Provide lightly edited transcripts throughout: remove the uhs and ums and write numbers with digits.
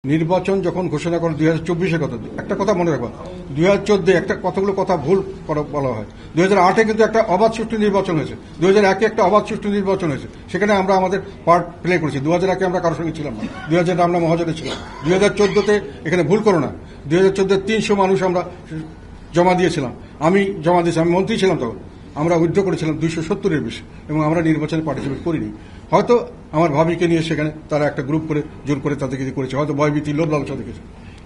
নির্বাচন যখন ঘোষণা করেন 2024-এর কথা, একটা কথা মনে রাখবা, 2014 একটা কতগুলো কথা ভুল বলা হয়। 2008-এ কিন্তু একটা অবাধ সুষ্ঠু নির্বাচন হয়েছে, 2001-এ একটা অবাধ সুষ্ঠু নির্বাচন হয়েছে, সেখানে আমরা আমাদের পার্ট প্লে করেছি। 2001-এ আমরা কারোর সঙ্গে ছিলাম না, 2000-এ আমরা মহাজোটে ছিলাম। 2014-তে এখানে ভুল করো না, 2014-তে 300 মানুষ আমরা জমা দিয়েছিলাম, আমি জমা দিয়েছি, আমি মন্ত্রী ছিলাম তখন। আমরা উইথড্র করেছিলাম 270-এর বেশি, এবং আমরা নির্বাচনে পার্টিসিপেট করিনি। হয়তো আমার ভাবিকে নিয়ে সেখানে তারা একটা গ্রুপ করে জোর করে তাদেরকে করেছে, হয়তো ভয়ভীতি লোভ লালসা দেখেছে।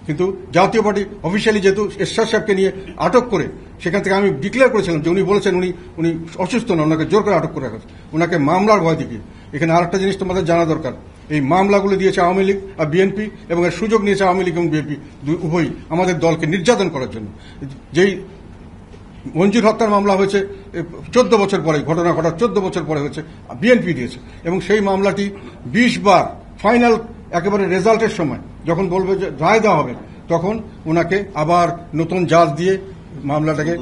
কিন্তু জাতীয় পার্টি অফিসিয়ালি যেহেতু এরশাদ সাহেবকে নিয়ে আটক করে, সেখান থেকে আমি ডিক্লেয়ার করেছিলাম যে উনি বলেছেন উনি অসুস্থ না, ওনাকে জোর করে আটক করে রাখা, ওনাকে মামলার ভয় দেখিয়ে। এখানে আরেকটা জিনিস তোমাদের জানা দরকার, এই মামলাগুলো দিয়েছে আওয়ামী লীগ আর বিএনপি, এবং এর সুযোগ নিয়েছে আওয়ামী লীগ এবং বিএনপি উভয়ই আমাদের দলকে নির্যাতন করার জন্য। যেই মঞ্জুর হত্যার মামলা হয়েছে 14 বছর পরে, ঘটনা ঘটার 14 বছর পরে হয়েছে, বিএনপি দিয়েছে, এবং সেই মামলাটি 20 বার ফাইনাল একেবারে রেজাল্টের সময় যখন বলবে যে রায় দেওয়া হবে, তখন ওনাকে আবার নতুন জাজ দিয়ে মামলাটাকে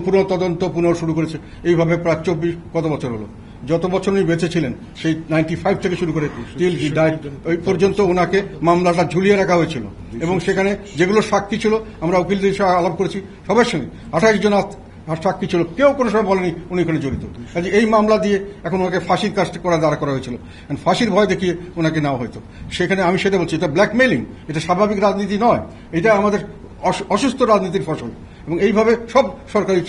পুনঃ তদন্ত পুনঃ শুরু করেছে। এইভাবে প্রায় 24 কত বছর হলো, যত বছর উনি বেঁচে ছিলেন, সেই 95 থেকে শুরু করে টিল হি ডাইড ওই পর্যন্ত ওনাকে মামলাটা ঝুলিয়ে রাখা হয়েছিল। এবং সেখানে যেগুলো সাক্ষী ছিল, আমরা উকিলদের সঙ্গে আলাপ করেছি, সবার সঙ্গে 28 জন সাক্ষী ছিল, কেউ কোনো সময় বলেনি উনি এখানে জড়িত। কাজে এই মামলা দিয়ে এখন ওনাকে ফাঁসির কাজটা দাঁড় করা হয়েছিল, ফাঁসির ভয় দেখিয়ে ওনাকে নেওয়া হয়তো। সেখানে আমি সেটা বলছি, এটা ব্ল্যাকমেইলিং, এটা স্বাভাবিক রাজনীতি নয়, এটা আমাদের অসুস্থ রাজনীতির ফসল। এবং এইভাবে সব সরকারি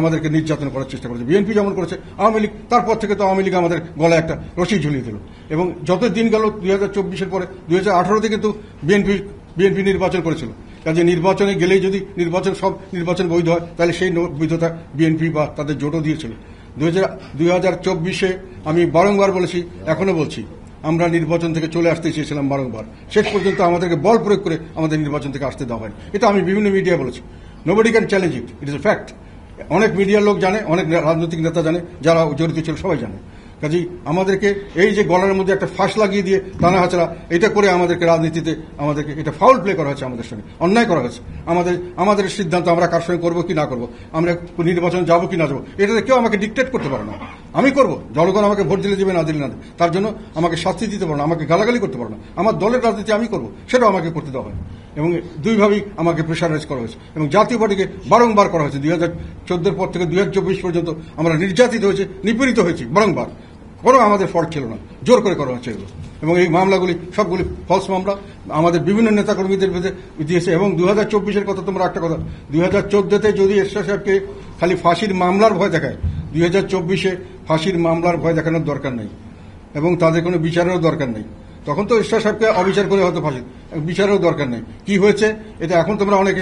আমাদেরকে নির্যাতন করার চেষ্টা করেছে, বিএনপি যেমন করেছে, আওয়ামী লীগ, তারপর থেকে তো আওয়ামী লীগ আমাদের গলায় একটা রশি ঝুলিয়ে দিল। এবং যত দিন গেল 2024-এর পরে 2018-তে কিন্তু বিএনপি নির্বাচন করেছিল। কাজে নির্বাচনে গেলেই যদি সব নির্বাচন বৈধ হয়, তাহলে সেই বৈধতা বিএনপি বা তাদের জোটও দিয়েছিল। 2024-এ আমি বারংবার বলেছি, এখনো বলছি, আমরা নির্বাচন থেকে চলে আসতে চেয়েছিলাম বারংবার, শেষ পর্যন্ত আমাদেরকে বল প্রয়োগ করে আমাদের নির্বাচন থেকে আসতে দেওয়া হয়নি। এটা আমি বিভিন্ন মিডিয়া বলেছি, nobody can challenge it, it is a fact. অনেক মিডিয়ার লোক জানে, অনেক রাজনৈতিক নেতা জানে, যারা জড়িত ছিল সবাই জানে। কাজেই আমাদেরকে এই যে গলার মধ্যে একটা ফাঁস লাগিয়ে দিয়ে টানা হাঁচড়া, এটা করে আমাদেরকে রাজনীতিতে আমাদেরকে এটা ফাউল প্লে করা হচ্ছে, আমাদের সঙ্গে অন্যায় করা হচ্ছে। আমাদের সিদ্ধান্ত আমরা কার সঙ্গে করবো কি না করবো, আমরা নির্বাচনে যাবো কি না যাবো, এটাতে কেউ আমাকে ডিকটেট করতে পারে না। আমি করবো, জনগণ আমাকে ভোট দিলে দেবে না দিলে না দেবে, তার জন্য আমাকে শাস্তি দিতে পারো না, আমাকে গালাগালি করতে পারো না। আমার দলের রাজনীতি আমি করবো, সেটাও আমাকে করতে দেওয়া হয়। এবং দুইভাবেই আমাকে প্রেশারাইজ করা হয়েছে, এবং জাতীয় পার্টিকে বারংবার করা হয়েছে। 2014-এর পর থেকে 2024 পর্যন্ত আমরা নির্যাতিত হয়েছে, নিপীড়িত হয়েছি বারংবার। কোনো আমাদের ফল্ট ছিল না, জোর করে করা হচ্ছে এগুলো। এবং এই মামলাগুলি সবগুলি ফলস মামলা, আমাদের বিভিন্ন নেতাকর্মীদের বিরুদ্ধে দিয়েছে। এবং 2024-এর কথা, তোমরা একটা কথা, 2014-তে যদি এরশাদ সাহেবকে খালি ফাঁসির মামলার ভয় দেখায়, 2024-এ ফাঁসির মামলার ভয় দেখানোর দরকার নেই, এবং তাদের কোনো বিচারেরও দরকার নেই। তখন তো এরশাদ সাহেবকে অবিচার করে হয়তো ফাঁসি, বিচারেরও দরকার নেই। কি হয়েছে এটা এখন তোমরা অনেকে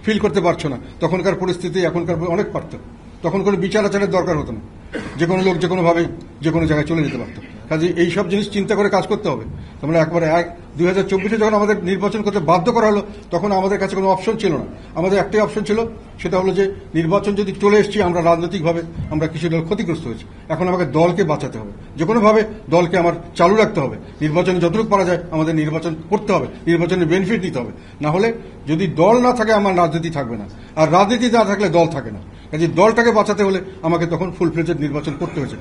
ফিল করতে পারছো না, তখনকার পরিস্থিতি এখনকার অনেক পার্থক্য। তখন কোনো বিচার আচারের দরকার হতো না, যে কোনো লোক যে কোনোভাবে যে কোনো জায়গায় চলে যেতে পারত। কাজে এইসব জিনিস চিন্তা করে কাজ করতে হবে। তোমরা একবারে 2024-এ যখন আমাদের নির্বাচন করতে বাধ্য করা হলো, তখন আমাদের কাছে কোনো অপশন ছিল না। আমাদের একটাই অপশন ছিল, সেটা হলো যে নির্বাচন যদি চলে এসেছি, আমরা রাজনৈতিকভাবে আমরা কিছু দল ক্ষতিগ্রস্ত হয়েছি, এখন আমাকে দলকে বাঁচাতে হবে, যে কোনোভাবে দলকে আমার চালু রাখতে হবে। নির্বাচনে যতটুকু পারা যায় আমাদের নির্বাচন করতে হবে, নির্বাচনের বেনিফিট নিতে হবে। না হলে যদি দল না থাকে, আমার রাজনীতি থাকবে না, আর রাজনীতি না থাকলে দল থাকে না। কাজে দলটাকে বাঁচাতে হলে আমাকে তখন ফুল ফ্লেজেড নির্বাচন করতে হয়েছে।